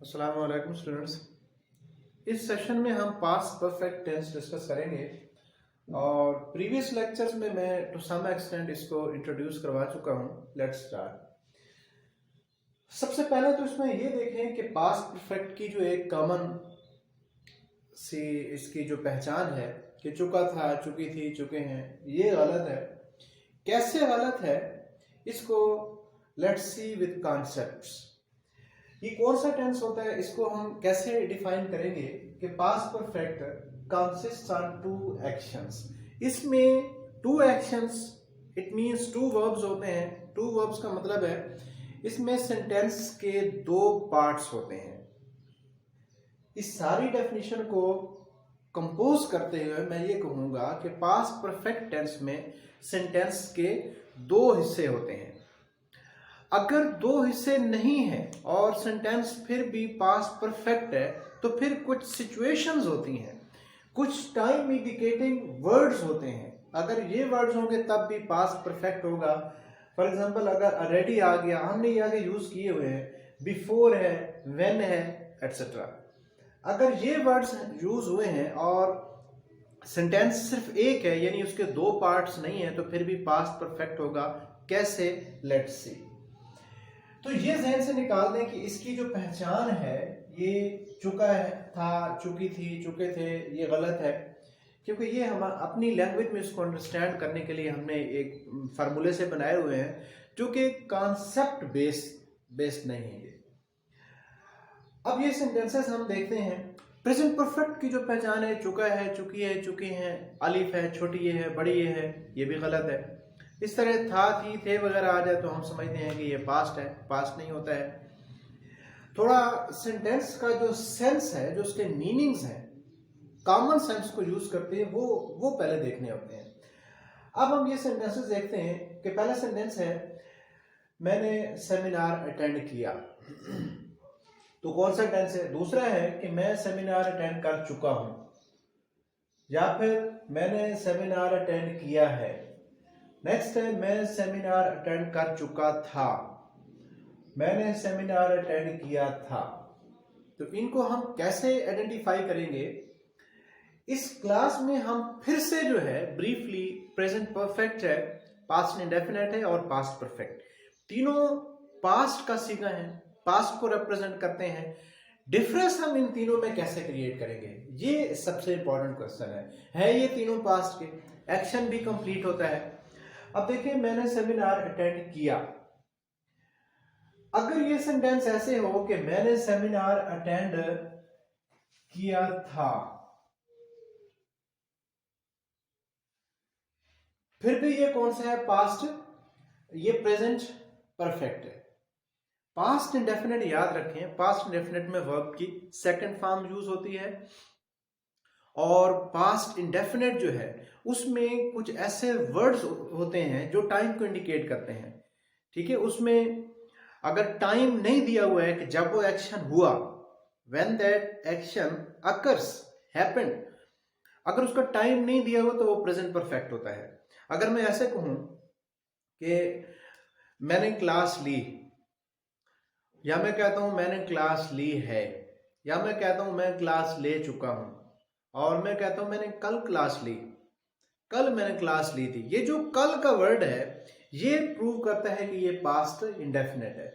अस्सलाम वालेकुम स्टूडेंट्स। इस सेशन में हम पास्ट परफेक्ट टेंस डिस्कस करेंगे और प्रीवियस लेक्चर्स में मैं टू सम एक्सटेंट इसको इंट्रोड्यूस करवा चुका हूं। Let's start. सबसे पहले तो इसमें ये देखें कि पास्ट परफेक्ट की जो एक कॉमन सी इसकी जो पहचान है कि चुका था, चुकी थी, चुके हैं, ये गलत है। कैसे गलत है इसको लेट्स सी विद कॉन्सेप्ट्स। ये कौन सा टेंस होता है, इसको हम कैसे डिफाइन करेंगे कि past perfect consist on two actions. इसमें two actions it means two verbs होते हैं। टू वर्ब्स का मतलब है इसमें सेंटेंस के दो पार्ट्स होते हैं। इस सारी डेफिनेशन को कंपोज करते हुए मैं ये कहूंगा कि पास्ट परफेक्ट टेंस में सेंटेंस के दो हिस्से होते हैं। अगर दो हिस्से नहीं है और सेंटेंस फिर भी पास्ट परफेक्ट है तो फिर कुछ सिचुएशंस होती हैं, कुछ टाइम इंडिकेटिंग वर्ड्स होते हैं। अगर ये वर्ड्स होंगे तब भी पास्ट परफेक्ट होगा। फॉर एग्जांपल अगर ऑलरेडी आ गया, हमने ये आगे यूज किए हुए हैं, बिफोर है, व्हेन है, एटसेट्रा। अगर ये वर्ड्स यूज हुए हैं और सेंटेंस सिर्फ एक है यानी उसके दो पार्ट्स नहीं है तो फिर भी पास्ट परफेक्ट होगा। कैसे? Let's see. तो ये जहन से निकाल दें कि इसकी जो पहचान है ये चुका है, था, चुकी थी, चुके थे, ये गलत है। क्योंकि ये हम अपनी लैंग्वेज में इसको अंडरस्टैंड करने के लिए हमने एक फार्मूले से बनाए हुए हैं जो कि कॉन्सेप्ट बेस्ड नहीं है। अब ये सेंटेंसेस हम देखते हैं। प्रेजेंट परफेक्ट की जो पहचान है चुका है, चुकी है, चुके हैं, अलिफ है, छोटी ये है, बड़ी ये है, ये भी गलत है। इस तरह था, थी, थे वगैरह आ जाए तो हम समझते हैं कि ये पास्ट है। पास्ट नहीं होता है। थोड़ा सेंटेंस का जो सेंस है, जो उसके मीनिंग्स हैं, कॉमन सेंस को यूज करते हैं, वो पहले देखने होते हैं। अब हम ये सेंटेंसेस देखते हैं कि पहला सेंटेंस है मैंने सेमिनार अटेंड किया। तो कौन सा टेंस है? दूसरा है कि मैं सेमिनार अटेंड कर चुका हूं, या फिर मैंने सेमिनार अटेंड किया है। नेक्स्ट है मैं सेमिनार अटेंड कर चुका था, मैंने सेमिनार अटेंड किया था। तो इनको हम कैसे आइडेंटिफाई करेंगे? इस क्लास में हम फिर से जो है ब्रीफली प्रेजेंट परफेक्ट है, पास्ट इंडेफिनिट है और पास्ट परफेक्ट, तीनों पास्ट का सीगा है, पास्ट को रिप्रेजेंट करते हैं। डिफरेंस हम इन तीनों में कैसे क्रिएट करेंगे, ये सबसे इंपॉर्टेंट क्वेश्चन है ये तीनों पास्ट के, एक्शन भी कंप्लीट होता है। अब देखिए मैंने सेमिनार अटेंड किया। अगर ये सेंटेंस ऐसे हो कि मैंने सेमिनार अटेंड किया था, फिर भी ये कौन सा है? पास्ट। ये प्रेजेंट परफेक्ट है। पास्ट इंडेफिनिट याद रखें, पास्ट इंडेफिनिट में वर्ब की सेकंड फॉर्म यूज होती है और पास्ट इंडेफिनिट जो है उसमें कुछ ऐसे वर्ड्स होते हैं जो टाइम को इंडिकेट करते हैं। ठीक है, उसमें अगर टाइम नहीं दिया हुआ है कि जब वो एक्शन हुआ, when that action occurs, happened, अगर उसका टाइम नहीं दिया हुआ तो वो प्रेजेंट परफेक्ट होता है। अगर मैं ऐसे कहूं कि मैंने क्लास ली, या मैं कहता हूं मैंने क्लास ली है, या मैं कहता हूं मैं क्लास ले चुका हूं, और मैं कहता हूं मैंने कल क्लास ली, कल मैंने क्लास ली थी, ये जो कल का वर्ड है ये प्रूव करता है कि ये पास्ट इंडेफिनिट है।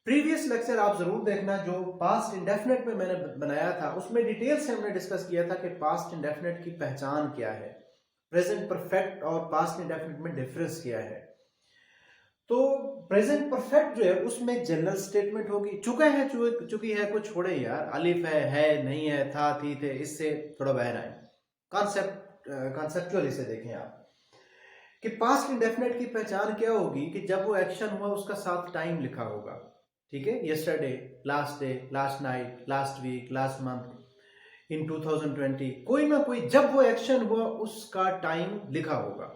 प्रीवियस लेक्चर आप जरूर देखना जो पास्ट इंडेफिनिट में मैंने बनाया था, उसमें डिटेल से हमने डिस्कस किया था कि पास्ट इंडेफिनिट की पहचान क्या है, प्रेजेंट परफेक्ट और पास्ट इंडेफिनिट में डिफरेंस क्या है। तो प्रेजेंट परफेक्ट जो है उसमें जनरल स्टेटमेंट होगी, चुका है, चुकी है, कुछ छोड़े यार, अलिफ है, नहीं है, था, थी, थे, इससे थोड़ा बाहर आए। कॉन्सेप्चुअल इसे देखें आप कि पास्ट इंडेफिनिट की पहचान क्या होगी कि जब वो एक्शन हुआ उसका साथ टाइम लिखा होगा। ठीक है, yesterday, last day, last night, last week, last month, in 2020, कोई ना कोई जब वो एक्शन हुआ उसका टाइम लिखा होगा।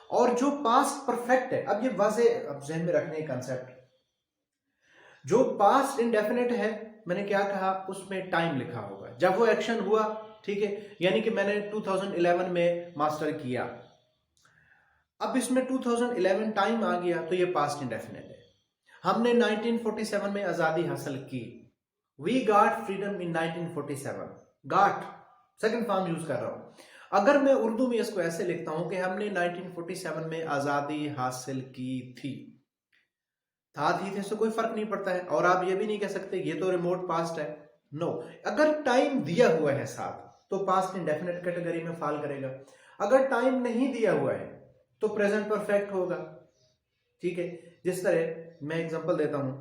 और जो पास्ट परफेक्ट है, अब ये वाजे अब जहन में रखने कंसेप्ट, जो पास्ट इंडेफिनिट है मैंने क्या कहा, उसमें टाइम लिखा होगा जब वो एक्शन हुआ। ठीक है, यानी कि मैंने 2011 में मास्टर किया, अब इसमें 2011 टाइम आ गया तो ये पास्ट इंडेफिनिट है। हमने 1947 में आजादी हासिल की, we got freedom in 1947। Got second form use कर रहा हूं। अगर मैं उर्दू में इसको ऐसे लिखता हूं कि हमने 1947 में आजादी हासिल की थी, था थी थे से कोई फर्क नहीं पड़ता है। और आप ये भी नहीं कह सकते ये तो रिमोट पास्ट है। नो, अगर टाइम दिया हुआ है साथ तो पास्ट इंडेफिनिट कैटेगरी में फॉल करेगा। अगर टाइम नहीं दिया हुआ है तो प्रेजेंट परफेक्ट होगा। ठीक है, जिस तरह मैं एग्जांपल देता हूं,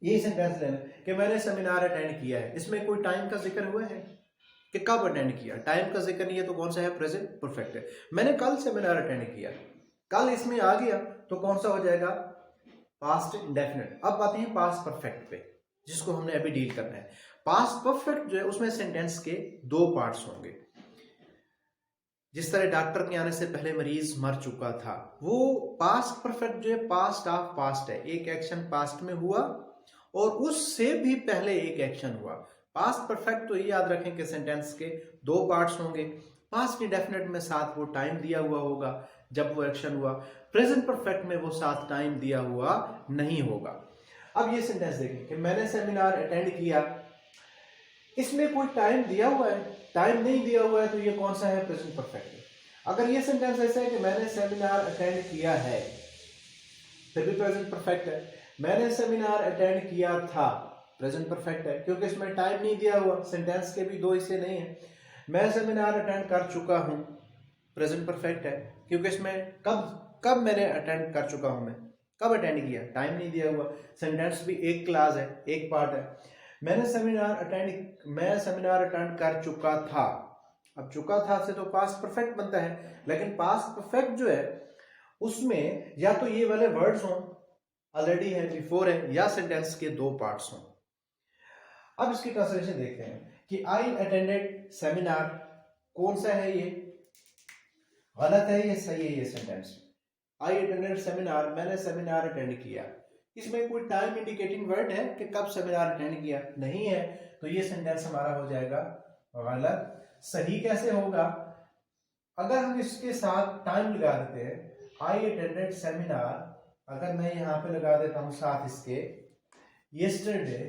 यही सेंटेंस लेना कि मैंने सेमिनार अटेंड किया है, इसमें कोई टाइम का जिक्र हुआ है कि कब अटेंड किया? टाइम का जिक्र नहीं है तो कौन सा है? प्रेजेंट परफेक्ट है। मैंने कल सेमिनार अटेंड किया, कल इसमें आ गया तो कौन सा हो जाएगा? Past indefinite. अब आते हैं पास्ट परफेक्ट पे, जिसको हमने अभी डील करना है। पास्ट परफेक्ट जो है उसमें सेंटेंस के दो पार्ट्स होंगे। जिस तरह डॉक्टर के आने से पहले मरीज मर चुका था, वो पास्ट परफेक्ट जो है पास्ट ऑफ पास्ट है। एक एक्शन पास्ट में हुआ और उससे भी पहले एक एक्शन हुआ। पास्ट परफेक्ट तो ये याद रखें कि सेंटेंस के दो पार्ट्स होंगे। पास्ट इंडेफिनिट में साथ वो टाइम दिया हुआ होगा जब वो एक्शन हुआ। प्रेजेंट परफेक्ट में वो साथ टाइम दिया हुआ नहीं होगा। अब ये सेंटेंस देखें कि मैंने सेमिनार अटेंड किया, इसमें कोई टाइम दिया हुआ है? टाइम नहीं दिया हुआ है तो ये कौन सा है? प्रेजेंट परफेक्ट है। अगर ये सेंटेंस ऐसा है कि मैंने सेमिनार अटेंड किया है, फिर भी प्रेजेंट परफेक्ट है। मैंने सेमिनार अटेंड किया था, प्रेजेंट परफेक्ट है, क्योंकि इसमें टाइम नहीं दिया हुआ। सेंटेंस के भी दो हिस्से नहीं है। मैं सेमिनार अटेंड कर चुका हूं, प्रेजेंट परफेक्ट है, क्योंकि इसमें कब कब मैंने अटेंड कर चुका हूं, मैं कब अटेंड किया, टाइम नहीं दिया हुआ। सेंटेंस भी एक क्लास है, एक पार्ट है। मैं सेमिनार अटेंड कर चुका था। अब चुका था से तो पास्ट परफेक्ट बनता है, लेकिन पास्ट परफेक्ट जो है उसमें या तो ये वाले वर्ड्स हों, ऑलरेडी है, बिफोर है, या सेंटेंस के दो पार्ट्स हों। अब इसकी ट्रांसलेशन देखते हैं कि आई अटेंडेड सेमिनार, कौन सा है ये? गलत है, ये सही है? ये सेंटेंस आई अटेंडेड सेमिनार, मैंने सेमिनार अटेंड किया। इसमें कोई टाइम इंडिकेटिंग वर्ड है कि कब सेमिनार अटेंड किया? नहीं है, तो ये सेंटेंस हमारा हो जाएगा गलत। सही कैसे होगा? अगर हम इसके साथ टाइम लगा देते हैं, आई अटेंडेड सेमिनार, अगर मैं यहां पे लगा देता हूं साथ इसके यस्टरडे,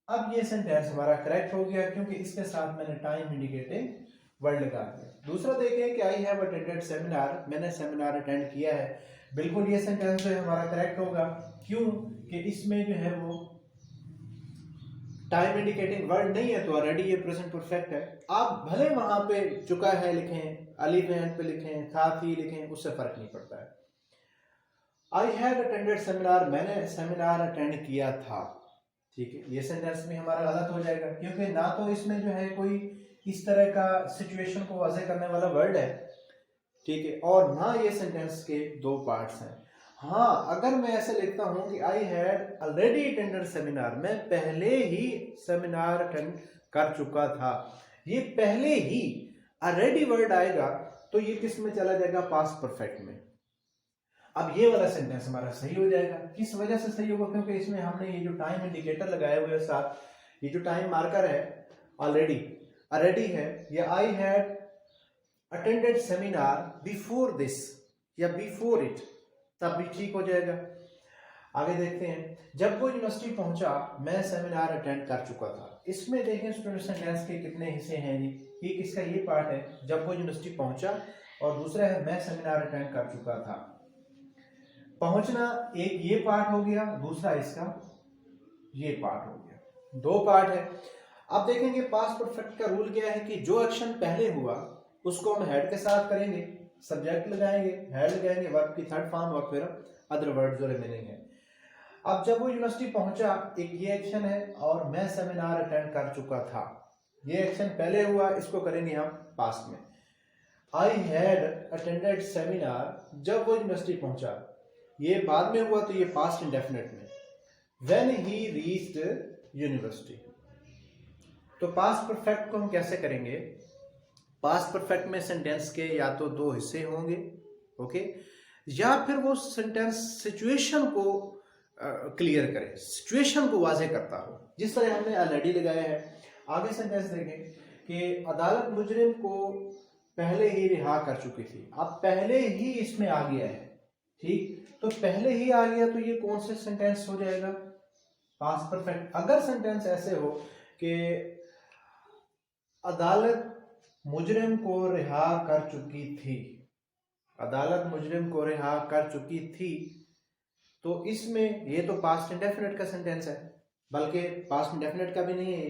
अब ये सेंटेंस हमारा करेक्ट हो गया क्योंकि इसके साथ मैंने टाइम इंडिकेटिंग वर्ड लगा दिया। दूसरा देखें कि आई हैव अटेंडेड सेमिनार, मैंने सेमिनार अटेंड किया है। बिल्कुल ये सेंटेंस जो है हमारा करेक्ट होगा। क्यों? कि इसमें जो है वो टाइम इंडिकेटिंग वर्ड नहीं है, तो ऑलरेडी ये प्रेजेंट परफेक्ट है। आप भले वहां पे चुका है लिखें, अलिफ एंड पे लिखें, साथ ही लिखें, उससे फर्क नहीं पड़ता है। आई हैव अटेंडेड सेमिनार, मैंने सेमिनार अटेंड किया था। ठीक है, ये सेंटेंस भी हमारा गलत हो जाएगा क्योंकि ना तो इसमें जो है कोई इस तरह का सिचुएशन को वाज़ेह करने वाला वर्ड है, ठीक है, और ना ये सेंटेंस के दो पार्ट्स हैं। हाँ, अगर मैं ऐसे लिखता हूं कि I had already attended seminar, मैं पहले ही सेमिनार अटेंड कर चुका था, ये पहले ही ऑलरेडी वर्ड आएगा तो ये किस में चला जाएगा? पास्ट परफेक्ट में। अब ये वाला सेंटेंस हमारा सही हो जाएगा। किस वजह से सही होगा? क्योंकि इसमें हमने ये जो टाइम इंडिकेटर लगाया हुआ है साथ, ये जो टाइम मार्कर है ऑलरेडी है, ये I had attended seminar before this या बिफोर इट, तब भी ठीक हो जाएगा। आगे देखते हैं, जब वो यूनिवर्सिटी पहुंचा मैं सेमिनार अटेंड कर चुका था। इसमें देखें स्टूडेंट सेंटेंस के कितने हिस्से हैं जी। एक इसका ये पार्ट है जब वो यूनिवर्सिटी पहुंचा, और दूसरा है मैं सेमिनार अटेंड कर चुका था। पहुंचना एक ये पार्ट हो गया, दूसरा इसका ये पार्ट हो गया, दो पार्ट है। अब देखेंगे पास्ट परफेक्ट का रूल क्या है कि जो एक्शन पहले हुआ उसको हम हेड के साथ करेंगे, सब्जेक्ट लगाएंगे, हेड लगाएंगे, वर्ब की थर्ड फॉर्म और फिर अदर वर्ड जो रिमेनिंग है। अब जब वो यूनिवर्सिटी पहुंचा, एक ये एक्शन है, और मैं सेमिनार अटेंड कर चुका था, ये एक्शन पहले हुआ, इसको करेंगे हम पास्ट में। आई हैड अटेंडेड सेमिनार, जब वो यूनिवर्सिटी पहुंचा, ये बाद में हुआ तो ये पास्ट इंडेफिनिट में। व्हेन ही रीच्ड यूनिवर्सिटी, तो पास्ट परफेक्ट को हम कैसे करेंगे? पास्ट परफेक्ट में सेंटेंस के या तो दो हिस्से होंगे, ओके, या फिर वो सेंटेंस सिचुएशन को क्लियर करे, सिचुएशन को वाज़ेह करता हो, जिस तरह हमने ऑलरेडी लगाया है। आगे सेंटेंस देखें कि अदालत मुजरिम को पहले ही रिहा कर चुकी थी। अब पहले ही इसमें आ गया है, ठीक, तो पहले ही आ गया तो ये कौन से सेंटेंस हो जाएगा? Past perfect. अगर सेंटेंस ऐसे हो कि अदालत मुजरिम को रिहा कर चुकी थी, अदालत मुजरिम को रिहा कर चुकी थी, तो इसमें ये तो पास्ट इंडेफिनिट का सेंटेंस है, बल्कि पास्ट इंडेफिनिट का भी नहीं है।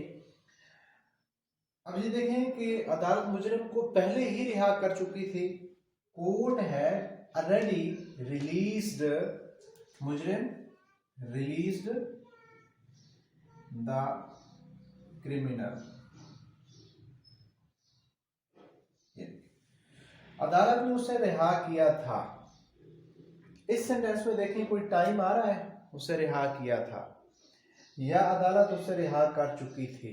अब ये देखें कि अदालत मुजरिम को पहले ही रिहा कर चुकी थी, कोर्ट है ऑलरेडी रिलीज्ड, मुजरिम रिलीज्ड द क्रिमिनल। अदालत ने उसे रिहा किया था। इस सेंटेंस में देखिए कोई टाइम आ रहा है, उसे रिहा किया था, या अदालत उसे रिहा कर चुकी थी,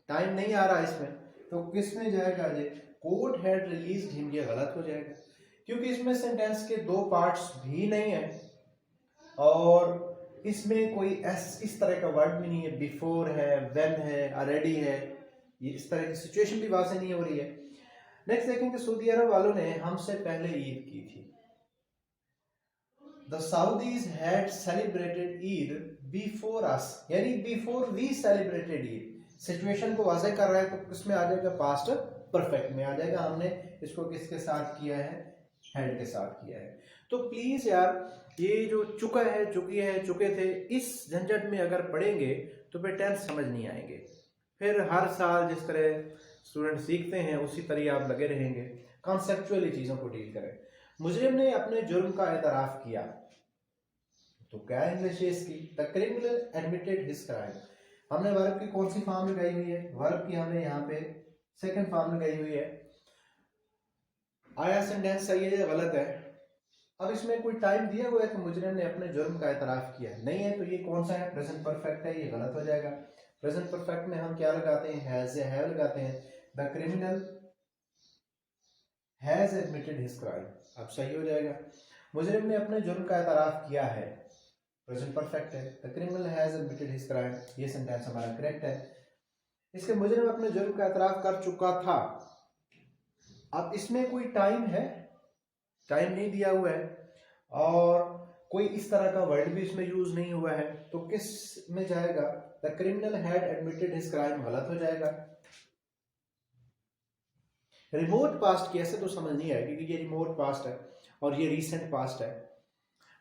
टाइम नहीं आ रहा इसमें, तो किस में जाएगा? ये कोर्ट हैड रिलीज्ड हिम, ये गलत हो जाएगा, क्योंकि इसमें सेंटेंस के दो पार्ट्स भी नहीं है और इसमें कोई इस तरह का वर्ड भी नहीं है, बिफोर है, व्हेन है, ऑलरेडी है, ये इस तरह की सिचुएशन भी वाज़ेह नहीं हो रही है। नेक्स्ट देखेंगे, सऊदी अरब वालों ने हमसे पहले ईद की थी। The Saudis had celebrated Eid before us, यानी before we celebrated Eid। Situation को वाज़ेह कर रहा है तो किसमें आ जाएगा? पास्ट परफेक्ट में आ जाएगा। हमने इसको किसके साथ किया है? हैड के साथ किया है। तो प्लीज यार, ये जो चुका है, चुकी है, चुके थे, इस झंझट में अगर पढ़ेंगे तो फिर टेंस समझ नहीं आएंगे। फिर हर साल जिस तरह स्टूडेंट सीखते हैं उसी तरह आप लगे रहेंगे। कॉन्सेप्चुअली चीज़ों को डील करें। मुजरिम ने अपने जुर्म का एतराफ़ किया, तो क्या इंग्लिश है इसकी? The criminal admitted his crime. हमने वर्ब की कौन सी फॉर्म लगाई हुई है? वर्ब की हमने यहाँ पे सेकंड फॉर्म लगाई हुई है। आया सेंटेंस सही है या गलत है? अब इसमें कोई टाइम दिया हुआ है कि मुजरिम ने अपने जुर्म का एतराफ़ किया, नहीं है, तो ये कौन सा है? प्रेजेंट परफेक्ट है, ये गलत हो जाएगा। प्रेजेंट परफेक्ट में हम क्या लगाते हैं? हैज या हैव लगाते हैं। The criminal has admitted his crime, अब सही हो जाएगा। मुजरिम ने अपने जुर्म का एतराफ़ किया है, प्रेजेंट परफेक्ट है। The criminal has admitted his crime, ये सेंटेंस हमारा करेक्ट है। इसके मुजरिम अपने जुर्म का एतराफ़ कर चुका था। अब इसमें कोई टाइम है? टाइम नहीं दिया हुआ है और कोई इस तरह का वर्ड भी इसमें यूज नहीं हुआ है, तो किस में जाएगा? The criminal had admitted his crime, गलत हो जाएगा। रिमोट पास्ट की ऐसे तो समझ नहीं आएगी क्योंकि ये रिमोट पास्ट है और ये रीसेंट पास्ट है।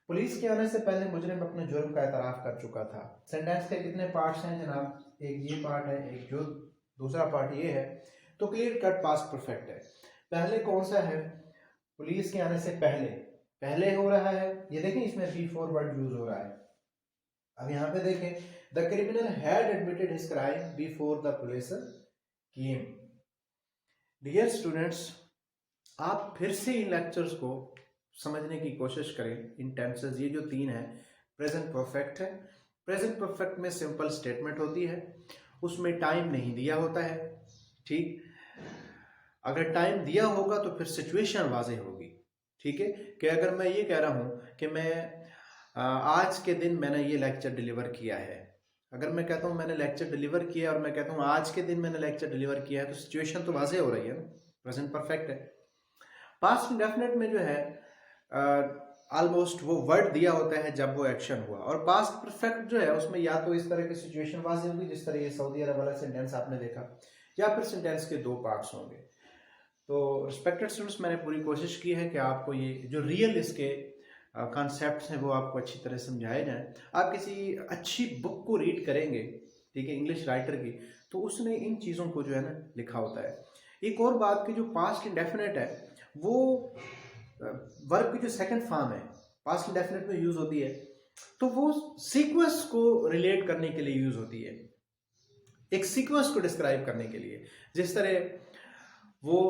पुलिस के आने से पहले मुजरिम अपने जुर्म का एतराफ़ कर चुका था। सेंटेंस के कितने पार्ट्स हैं जनाब? एक ये पार्ट है, एक जो दूसरा पार्ट ये है, तो क्लियर कट पास्ट परफेक्ट है। पहले कौन सा है? पुलिस के आने से पहले, पहले हो रहा है, ये देखें इसमें बिफोर वर्ड यूज हो रहा है। अब यहाँ पे देखें, the criminal had admitted his crime before the police came. Dear students, आप फिर से इन लेक्चर्स को समझने की कोशिश करें। इन टेंसेस ये जो तीन है, प्रेजेंट परफेक्ट है। प्रेजेंट परफेक्ट में सिंपल स्टेटमेंट होती है, उसमें टाइम नहीं दिया होता है, ठीक। अगर टाइम दिया होगा तो फिर सिचुएशन वाज़ेह होगी, ठीक है। कि अगर मैं ये कह रहा हूँ कि मैं आज के दिन मैंने ये लेक्चर डिलीवर किया है, अगर मैं कहता हूँ मैंने लेक्चर डिलीवर किया और मैं कहता हूँ आज के दिन मैंने लेक्चर डिलीवर किया है, तो सिचुएशन तो वाज़ेह हो रही है ना, प्रेजेंट परफेक्ट है। पास्ट इंडेफिनिट में जो है ऑलमोस्ट वो वर्ड दिया होता है जब वो एक्शन हुआ, और पास्ट परफेक्ट जो है उसमें या तो इस तरह की सिचुएशन वाज़ेह होगी जिस तरह ये सऊदी अरब वाला सेंटेंस आपने देखा, या फिर सेंटेंस के दो पार्ट्स होंगे। तो रिस्पेक्टेड स्टूडेंट्स, मैंने पूरी कोशिश की है कि आपको ये जो रियल इसके कॉन्सेप्ट्स हैं वो आपको अच्छी तरह समझाए जाएं। आप किसी अच्छी बुक को रीड करेंगे, ठीक है, इंग्लिश राइटर की, तो उसने इन चीज़ों को जो है ना लिखा होता है। एक और बात कि जो पास्ट इंडेफिनिट है वो वर्ब की जो सेकंड फॉर्म है पास्ट इंडेफिनिट में यूज होती है, तो वो सीक्वेंस को रिलेट करने के लिए यूज होती है, एक सीक्वेंस को डिस्क्राइब करने के लिए। जिस तरह वो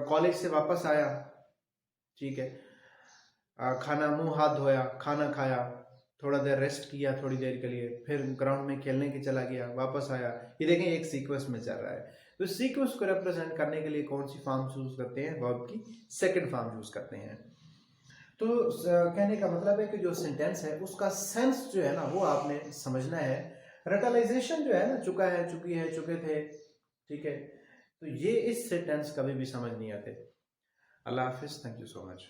कॉलेज से वापस आया, ठीक है, खाना मुंह हाथ धोया, खाना खाया, थोड़ा देर रेस्ट किया थोड़ी देर के लिए, फिर ग्राउंड में खेलने के चला गया, वापस आया। ये देखें एक सीक्वेंस में चल रहा है। तो सीक्वेंस को रिप्रेजेंट करने के लिए कौन सी फॉर्म यूज करते हैं? वर्ब की सेकंड फॉर्म यूज करते हैं। तो कहने का मतलब है कि जो सेंटेंस है उसका सेंस जो है ना वो आपने समझना है। रटलाइजेशन जो है ना, चुका है, चुकी है, चुके थे, ठीक है, तो ये इस सेंटेंस कभी भी समझ नहीं आते। अल्लाह हाफिज, थैंक यू सो मच।